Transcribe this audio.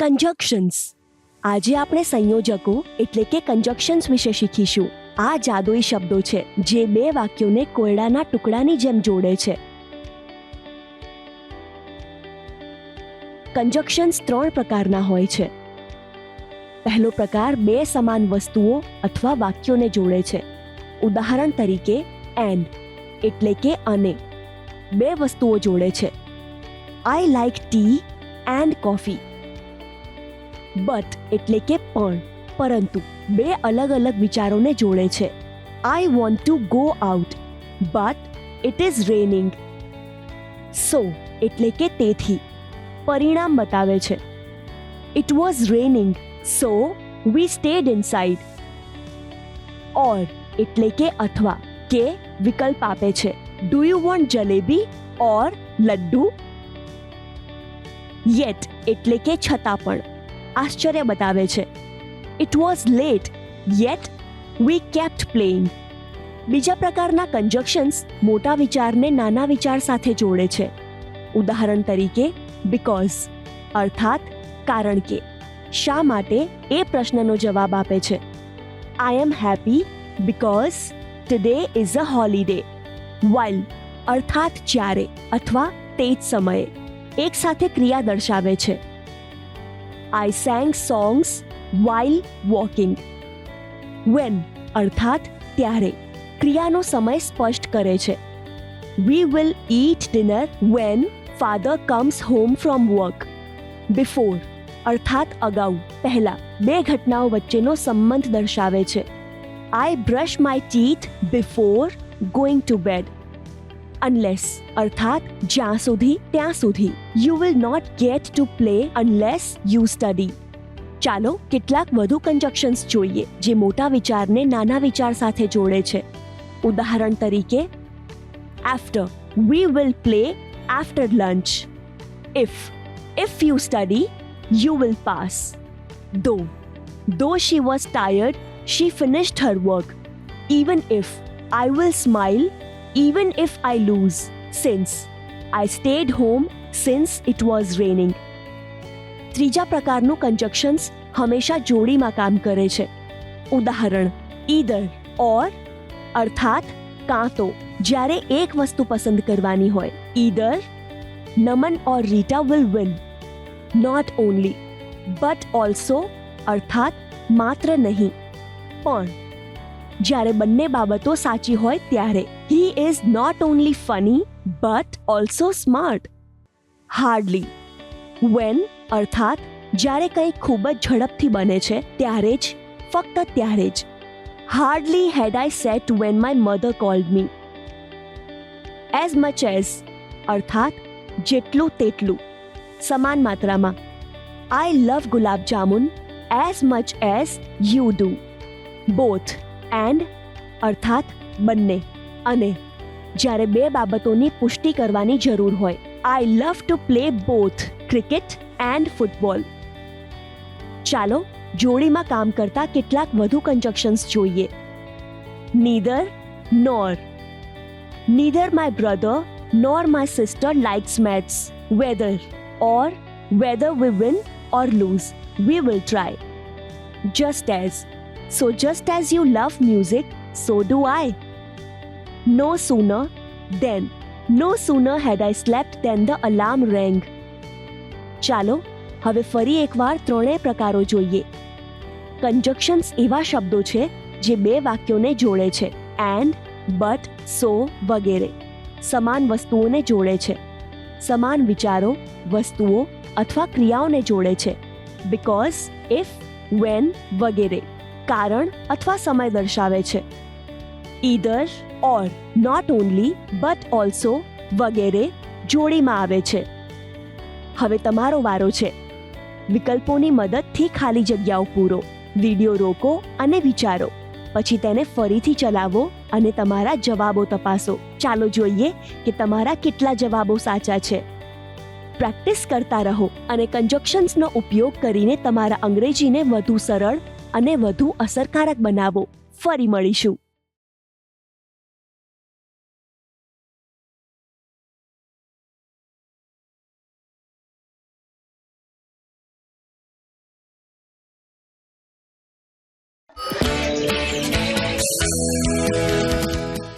કંજક્શન્સ. આજે આપણે સંયોજકો એટલે કે કંજક્શન્સ વિશે શીખીશું. આ જાદુઈ શબ્દો છે જે બે વાક્યોને કોયડાના ટુકડાની જેમ જોડે છે. કંજક્શન્સ 3 પ્રકારના હોય છે. પહેલો પ્રકાર બે સમાન વસ્તુઓ અથવા વાક્યોને જોડે છે. ઉદાહરણ તરીકે એન્ડ એટલે કે અને. બે વસ્તુઓ જોડે છે. I like T and coffee. But એટલે કે પણ, પરંતુ બે અલગ અલગ વિચારોને જોડે છે. I want to go out but it is raining. So એટલે કે તેથી, પરિણામ બતાવે છે. It was raining so we stayed inside. Or એટલે કે અથવા, કે વિકલ્પ આપે છે. Do you want jalebi or laddu? Yet એટલે કે છતાં પણ, આશ્ચર્ય બતાવે છે. It was late yet we kept playing. બીજા પ્રકારના કંજક્શન્સ મોટા વિચારને નાના વિચાર સાથે જોડે છે. ઉદાહરણ તરીકે બીકોઝ અર્થાત કારણ કે. શા માટે એ પ્રશ્નનો જવાબ આપે છે. I am happy because today is a holiday. While અર્થાત જ્યારે અથવા તે જ સમયે. એક સાથે ક્રિયા દર્શાવે છે. I sang songs while walking. When અર્થાત ત્યારે, ક્રિયાનો સમય સ્પષ્ટ કરે છે. We will eat dinner when father comes home from work. Before અર્થાત અગાઉ, પહેલા. બે ઘટનાઓ વચ્ચેનો સંબંધ દર્શાવે છે. I brush my teeth before going to bed. Unless અર્થાત જ્યાં સુધી ત્યાં સુધી. You will not get to play unless you study. ચાલો કેટલાક વધુ કંજક્શન્સ જોઈએ જે મોટા વિચારને નાના વિચાર સાથે જોડે છે. ઉદાહરણ તરીકે after we will play after lunch. If you study you will pass. Though she was tired she finished her work. Even if I will smile even if I lose. Since I stayed home since it was raining. ત્રીજા પ્રકારનું કંજક્શન્સ હંમેશા જોડીમાં કામ કરે છે. ઉદાહરણ either ઓર અર્થાત કાં તો. જ્યારે એક વસ્તુ પસંદ કરવાની હોય. Either Naman or Rita will win. Not only but also અર્થાત માત્ર નહીં પણ. જ્યારે બંને બાબતો સાચી હોય ત્યારે. He is not only funny but also smart. Hardly when અર્થાત જ્યારે કંઈ ખૂબ જ ઝડપથી બને છે ત્યારે જ, ફક્ત ત્યારે જ. Hardly had I sat when my mother called me. As much as અર્થાત જેટલું તેટલું, સમાન માત્રામાં. I love gulab jamun as much as you do. Both and અર્થાત બંને અને. જ્યારે બે બાબતોની પુષ્ટિ કરવાની જરૂર હોય. I love to play both cricket and football. ચાલો જોડીમાં કામ કરતા કેટલાક વધુ કંજક્શન્સ જોઈએ. Neither nor. Neither my brother nor my sister likes maths. Whether or whether we win or lose we will try. Just as so just as you love music so do I. No sooner than no sooner had I slept than the alarm rang. ચાલો હવે ફરી એકવાર ત્રણેય પ્રકારો જોઈએ. કંજક્શન્સ એવા શબ્દો છે જે બે વાક્યોને જોડે છે. એન્ડ બટ સો વગેરે. સમાન વસ્તુઓને જોડે છે. સમાન વિચારો, વસ્તુઓ અથવા ક્રિયાઓને જોડે છે. બીકોઝ ઇફ વેન વગેરે. કારણ અથવા સમય દર્શાવે છે. Either or not only but also વગેરે જોડીમાં આવે છે. હવે તમારો વારો છે. વિકલ્પોની મદદથી ખાલી જગ્યાઓ પૂરો. વિડિયો રોકો અને વિચારો. પછી તેને ફરીથી ચલાવો અને તમારા જવાબો તપાસો. ચાલો જોઈએ કે તમારા કેટલા જવાબો સાચા છે. પ્રેક્ટિસ કરતા રહો અને કંજક્શન્સનો ઉપયોગ કરીને તમારા અંગ્રેજીને વધુ સરળ અને વધુ અસરકારક બનાવો. ફરી મળીશું.